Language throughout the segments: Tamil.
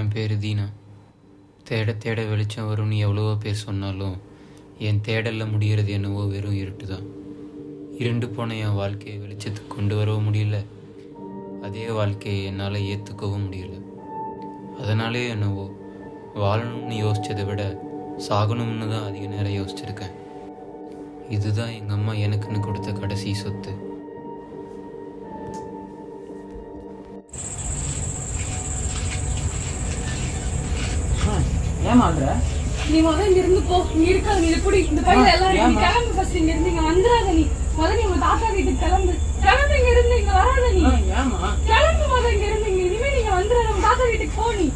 என் பேர் தீனா. தேட தேட வெளிச்சம் வரும்னு எவ்வளவோ பேர் சொன்னாலும் என் தேடலில் முடிகிறது என்னவோ வெறும் இருட்டு தான். இருண்டு போன என் வாழ்க்கையை வெளிச்சத்துக்கு கொண்டு வரவும் முடியல, அதே வாழ்க்கையை என்னால் ஏற்றுக்கவும் முடியல. அதனாலே என்னவோ வாழணும்னு யோசித்ததை விட சாகணும்னு தான் அதிக நேரம் யோசிச்சிருக்கேன். இதுதான் எங்கள் அம்மா எனக்குன்னு கொடுத்த கடைசி சொத்து. நீ முதல்ல இங்க இருந்து போ. நீ இருக்காது, நீ எப்படி இந்த பையில எல்லாம் நீ கிளம்பு. ஃபர்ஸ்ட் இங்க இருந்து இங்க வந்துடாத. நீ முதல்ல நீ உங்க தாத்தா வீட்டுக்கு கிளம்பு. கிளம்பு, இங்க இருந்து இங்க வராத. நீ கிளம்பு முதல்ல இங்க இருந்து. இங்க இனிமே நீங்க வந்துடாத. உங்க தாத்தா வீட்டுக்கு போ. நீ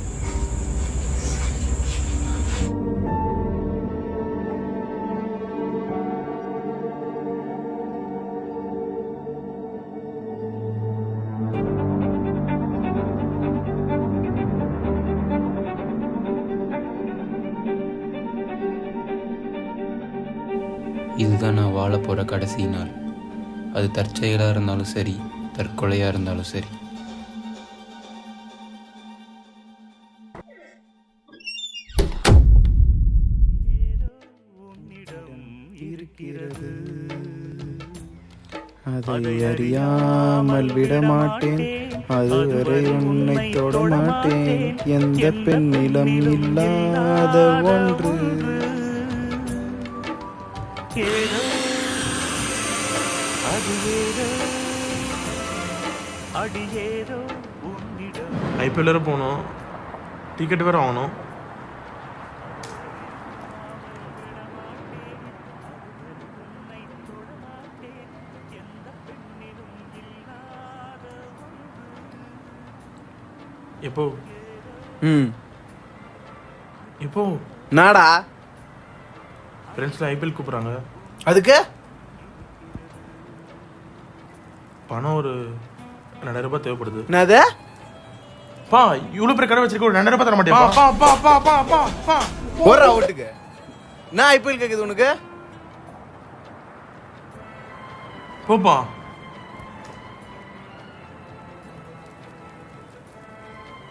இதுதான் நான் வாழ போகிற கடைசி நாள். அது தற்செயலாக இருந்தாலும் சரி, தற்கொலையாக இருந்தாலும் சரி. அதை அறியாமல் விடமாட்டேன், அதுவரை உன்னை தொட மாட்டேன். எந்த பெண்ணிடம் இல்லாத ஒன்று ஐபிஎல் வேறு போகணும், டிக்கெட் வேறு வாங்கணும். எப்போ எப்போ நாடா ஃப்ரெண்ட்ஸில் ஐபிஎல் கூப்பிட்றாங்க. அதுக்கு பணம் ஒரு 2000 ரூபாய் தேவைப்படுது. என்னது? பா, இவ்வளோ பேர் கடை வச்சிருக்க, ஒரு 2000 ரூபாய் தர மாட்டேன். போடுற ஓட்டுக்கு நான் ஐபிஎல் கேக்குது உனக்கு. போப்பா.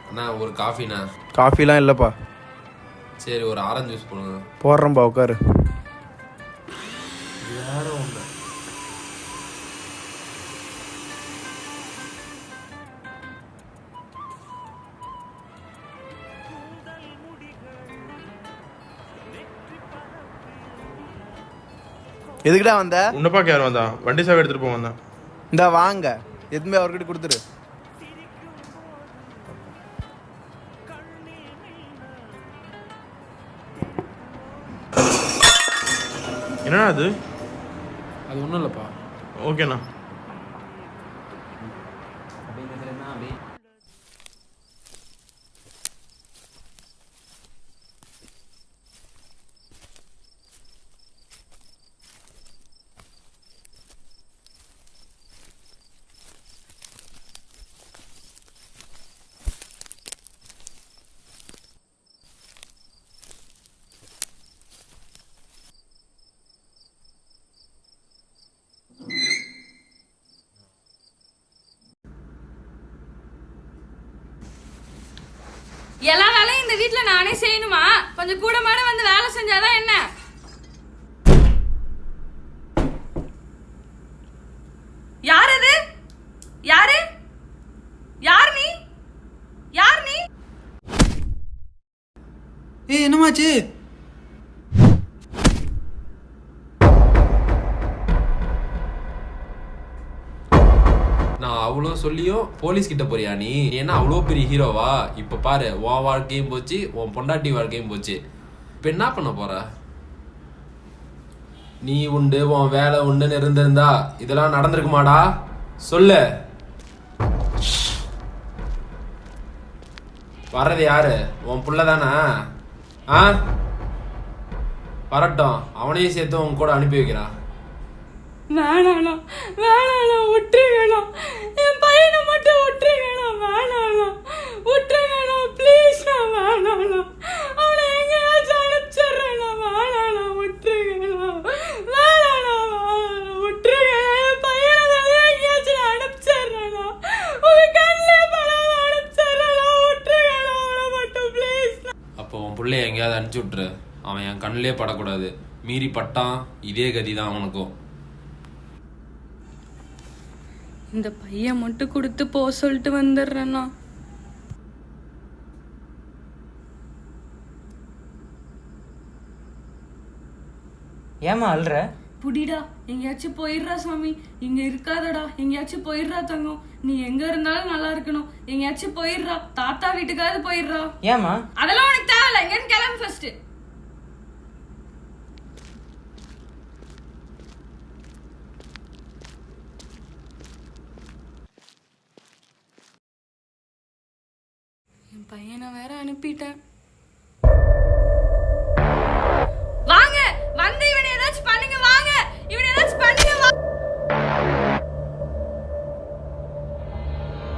அண்ணா ஒரு காஃபிண்ணா. காஃபிலாம் இல்லைப்பா. சரி ஒரு ஆரஞ்சு ஜூஸ் போடுங்க. போடுறேன்பா, உட்காரு. வேற ஒன்று எதுக்குடா வந்த? உன்னை பார்க்க யார் வந்தா? வண்டி சாவி எடுத்துட்டு போக வந்தேன். இந்த வாங்க, எதுவுமே அவர்கிட்ட கொடுத்துரு. என்னண்ணா அது? அது ஒன்றும் இல்லைப்பா. ஓகேண்ணா. எல்லா வேலையும் இந்த வீட்டுல நானே செய்யணுமா? கொஞ்சம் கூட மாட வந்து வேலை செஞ்சாதான் என்ன? யார் அது? யாரு? யார் நீ? யார் நீ? என்னமாச்சு? நான் அவ்வளோ சொல்லியும் போலீஸ் கிட்ட போறியா நீ? ஏன்னா அவ்வளோ பெரிய ஹீரோவா? இப்போ பாரு, உன் வாழ்க்கையும் போச்சு, உன் பொண்டாட்டி வாழ்க்கையும் போச்சு. இப்போ என்ன பண்ண போற? நீ உண்டு, உன் வேலை உண்டுன்னு இருந்திருந்தா இதெல்லாம் நடந்திருக்குமாடா? சொல்லு. வர்றது யாரு? உன் புள்ள தானே? ஆ, வரட்டும், அவனையும் சேர்த்து உன் கூட அனுப்பி வைக்கிறான். வேணாண்ணா, வேணாண்ணா, விட்டுருங்கண்ணா. என் பையனை மட்டும் விட்டுருங்கண்ணா. வேணாண்ணா, விட்டுருங்கண்ணா, ப்ளீஸ்ண்ணா. வேணாண்ணா, அவனை எங்கேயாச்சும் அனுப்பிச்சிடுறேண்ணா. வேணாண்ணா, விட்டுருங்கண்ணா. வேணாண்ணா, வேணாண்ணா, விட்டுருங்க. என் பையனை வெளியே எங்கேயாச்சும் அனுப்பிச்சிடுறேண்ணா. உங்க கண்ணில் படாம அனுப்பிச்சிடுறேண்ணா. விட்டுருங்கண்ணா, அவனை மட்டும் உன் பிள்ளைய எங்கேயாவது அனுப்பிச்சி விட்ரு. அவன் என் கண்ணிலே படக்கூடாது. மீறி பட்டான் இதே கதி தான் அவனுக்கும். இந்த பையன் மட்டும் கொடுத்து போ சொல்லிட்டு வந்துடுறேண்ணா. ஏமா அல்ற? புடிடா, எங்கேயாச்சும் போயிடுறா சாமி. இங்க இருக்காதடா, எங்கேயாச்சும் போயிடுறா தங்கம். நீ எங்க இருந்தாலும் நல்லா இருக்கணும். எங்கேயாச்சும் போயிடுறா, தாத்தா வீட்டுக்காவது போயிடுறா. ஏமா? அதெல்லாம் உனக்கு தேவையில்ல. எங்கன்னு கிளம்பு ஃபர்ஸ்ட். என் பையனை வேற அனுப்பிட்டேன். வாங்க வந்து இவனை ஏதாச்சும் பண்ணுங்க. வாங்க இவனை ஏதாச்சும் பண்ணுங்க.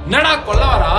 என்னடா கொல்ல வரா?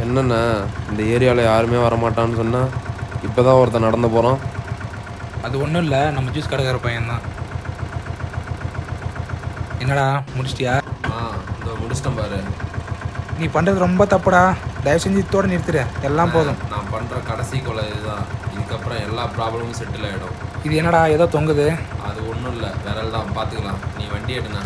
என்னண்ணா இந்த ஏரியாவில் யாருமே வரமாட்டான்னு சொன்னால் இப்போ தான் ஒருத்தன் நடந்து போகிறான். அது ஒன்றும் இல்லை, நம்ம ஜூஸ் கடைக்கார பையன்தான். என்னடா முடிச்சிட்டியா? இந்த முடிச்சிட்டேன் பாரு. நீ பண்ணுறது ரொம்ப தப்புடா. தயவு செஞ்சு இதோட நிறுத்துற. எல்லாம் போதும். நான் பண்ணுற கடைசி கொலை இதுதான். இதுக்கப்புறம் எல்லா ப்ராப்ளமும் செட்டில் ஆகிடும். இது என்னடா ஏதோ தொங்குது? அது ஒன்றும் இல்லை, விரல் தான், பார்த்துக்கலாம். நீ வண்டி எடுண்ணா.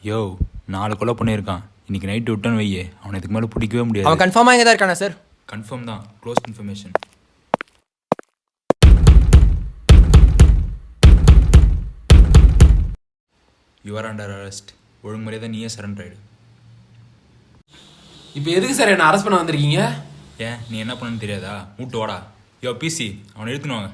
யோ 4 கொலை பண்ணியிருக்கான். இன்னைக்கு நைட்டு விட்டான்னு வையே, அவனை இதுக்கு மேலே பிடிக்கவே முடியாது. அவன் கன்ஃபார்மாக இங்கே தான் இருக்கானா சார்? கன்ஃபார்ம் தான். Close information. Your under arrest. ஒழுங்குமுறையாக நீயே சரண்டர் ஆகிடு. இப்போ எதுக்கு சார் என்ன அரெஸ்ட் பண்ண வந்திருக்கீங்க? ஏன் நீ என்ன பண்ணணும்னு தெரியாதா? மூட்டு வாடா. யோ பிசி, அவனை எடுத்துன்னு வாங்க.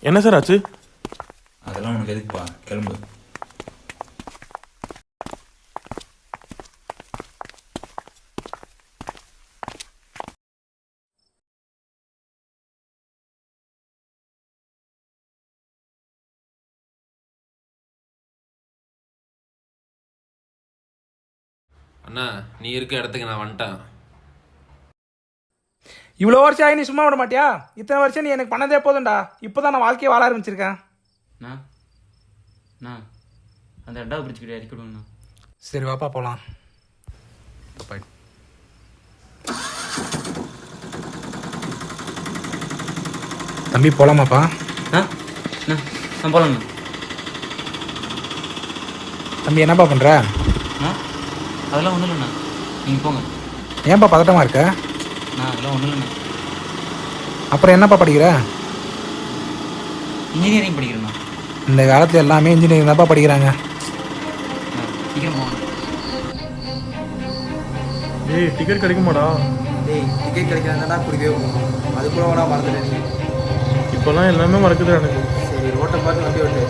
என்ன சார் ஆச்சு? அதெல்லாம் உனக்கு எதுக்குப்பா, கிளம்பு. அண்ணா நீ இருக்க இடத்துக்கு நான் வந்துட்டேன். இவ்வளோ வருஷம் ஆகி நீ சும்மா விட மாட்டியா? இத்தனை வருஷம் நீ எனக்கு பண்ணதே போதும்டா. இப்போ தான் நான் வாழ்க்கையை வாழ ஆரம்பிச்சிருக்கேன். நான் அந்த 2வது பிடிச்சிக்கிட்டு இறக்கி விடுங்கண்ணா. சரி வாப்பா போகலாம். தம்பி போகலாமாப்பா? நான் போகலாண்ணா. தம்பி என்னப்பா பண்ணுற? அதெல்லாம் ஒன்றும் இல்லைண்ணா, நீங்கள் போங்க. ஏன்ப்பா பதட்டமாக இருக்க? அதெல்லாம் ஒன்றும் இல்லைண்ணா. அப்புறம் என்னப்பா படிக்கிற? இன்ஜினியரிங் படிக்கிறேண்ணா. இந்த காலத்தில் எல்லாமே இன்ஜினியரிங் தான்ப்பா படிக்கிறாங்க. சீக்கிரம் போங்க. ஏய் டிக்கெட் கிடைக்குமாடா? டிக்கெட் கிடைக்கிறாங்கடா குடிக்கவே போகணும். அது கூட வேணா மறந்துட்டேன். நீ இப்போல்லாம் எல்லாமே மறக்குது எனக்கு. சரி ரோட்டை பார்த்து வண்டி ஓட்டு.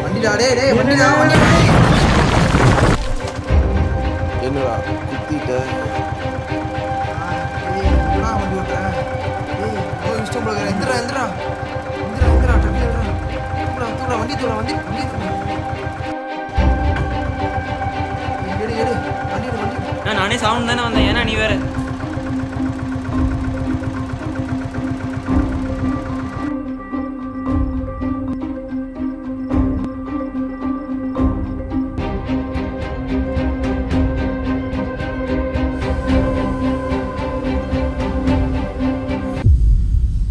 வண்டிடா. வண்டிடா. என்னடா குத்திட்ட? வண்டி ஓட்டுறேன். இஷ்டம் போல எந்திரா. வண்டி தூளா. நானே சாப்பிட்டு தானே வந்தேன், ஏன்னா நீ வேற.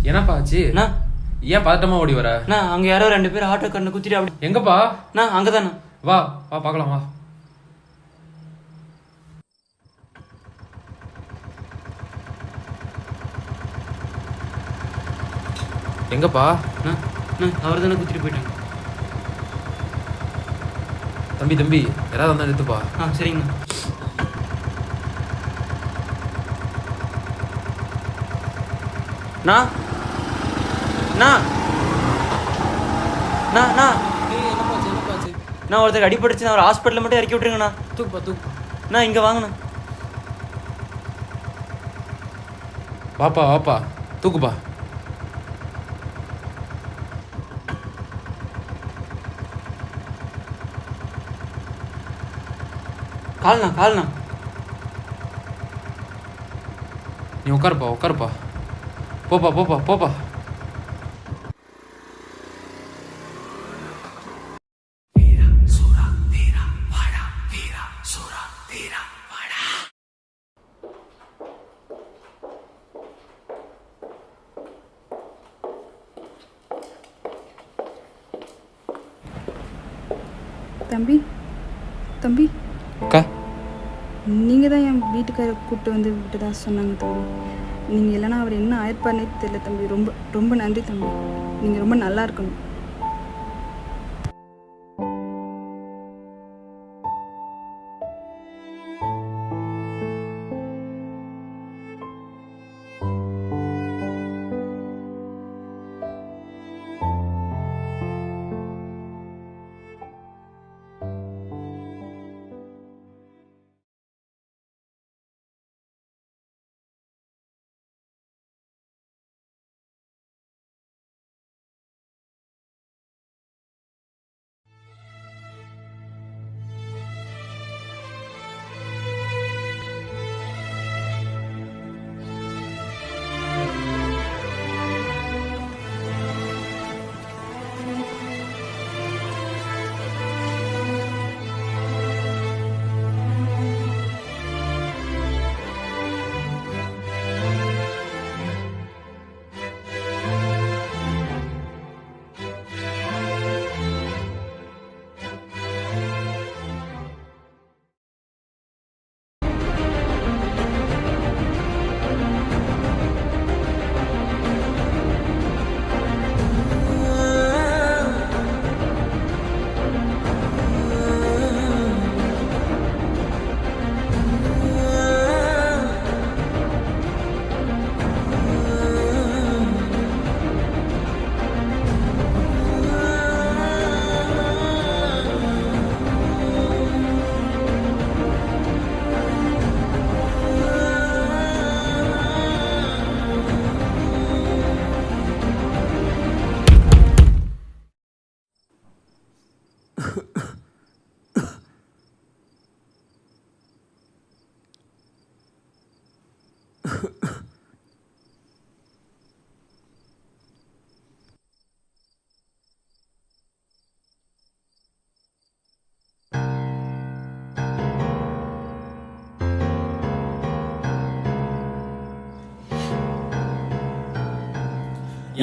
என்னப்பா ஆச்சு? ஏன் பதட்டமா ஓடி வர? அங்க யாரோ 2 பேர் ஆட்டோ கண்ணு குத்திட்டு அப்படி. எங்கப்பா? அங்கதானே. வா வா பார்க்கலாம் வா. எங்கப்பா? அவர் தானே குத்திட்டு போயிட்டாங்க. தம்பி தம்பி யாராவது வந்தா எடுத்துப்பா. சரிங்கண்ணா. நான் ஒருத்தருக்கு அடிபட்டுச்சு, நான் ஒரு ஹாஸ்பிட்டலில் மட்டும் இறக்கி விட்டுருங்கண்ணா. தூக்குப்பா இங்கே வாங்கண்ணா. வாப்பா வாப்பா தூக்குப்பா. கால்ண்ணா. நீ உட்காருப்பா. போப்பா. தம்பி அக்கா, நீங்கள் தான் என் வீட்டுக்காரை கூப்பிட்டு வந்து விட்டதா சொன்னாங்க தம்பி. நீங்கள் இல்லைன்னா அவர் என்ன ஆயிருப்பார்னே தெரியல தம்பி. ரொம்ப ரொம்ப நன்றி தம்பி. நீங்கள் ரொம்ப நல்லா இருக்கணும்.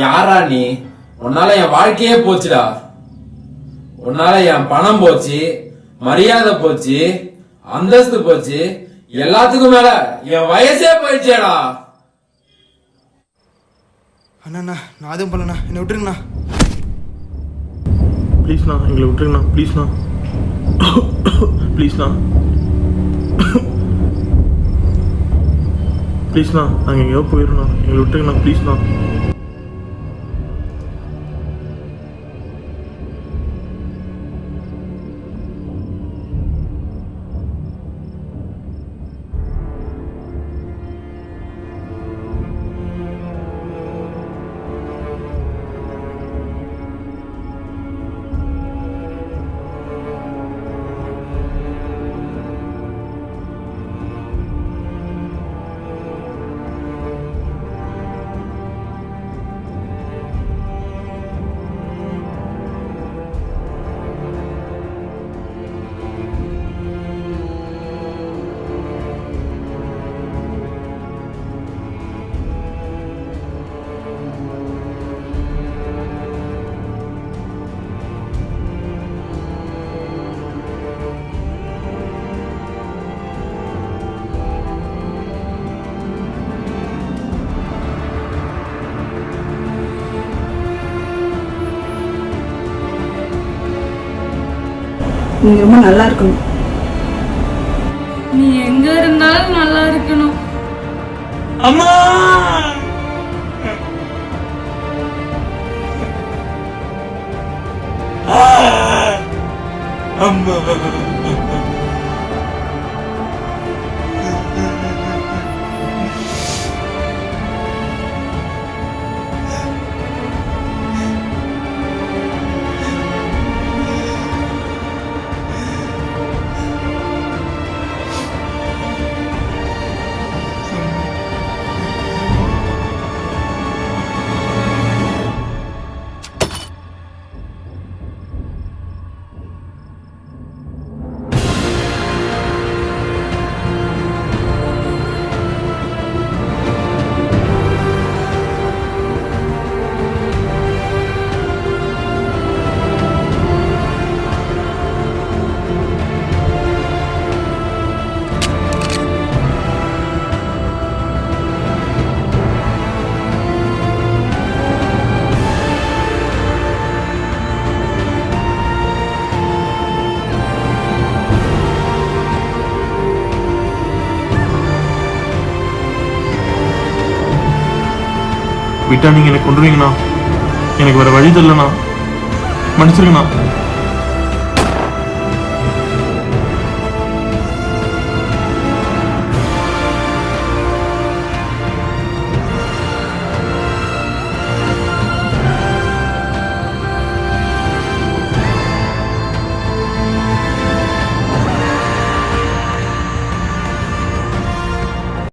யாரா நீ? உன்னால என் வாழ்க்கையே போச்சுடா. உன்னால என் பணம் போச்சு, மரியாதை போச்சு, அந்தஸ்து போச்சு, எல்லாத்துக்கும் மேல என் வயசே போயிடுச்சேடா. அண்ணா நான் எதுவும் பண்ணலண்ணா, என்னை விட்டுருங்கண்ணா. ப்ளீஸ்ண்ணா எங்களை விட்டுருங்கண்ணா, ப்ளீஸ்ண்ணா. ப்ளீஸ்ண்ணா ப்ளீஸ்ண்ணா நாங்கள் எங்கேயோ போயிடணும்ண்ணா, எங்களை விட்டுருங்கண்ணா ப்ளீஸ்ண்ணா. நீங்க ரொம்ப நல்லா இருக்கணும். நீ எங்க இருந்தாலும் நல்லா இருக்கணும். அம்மா அம்மா விட்டா நீங்க எனக்கு கொண்டுருவீங்கண்ணா. எனக்கு வேற வழி தெரியலண்ணா. மன்னிச்சிருங்கண்ணா.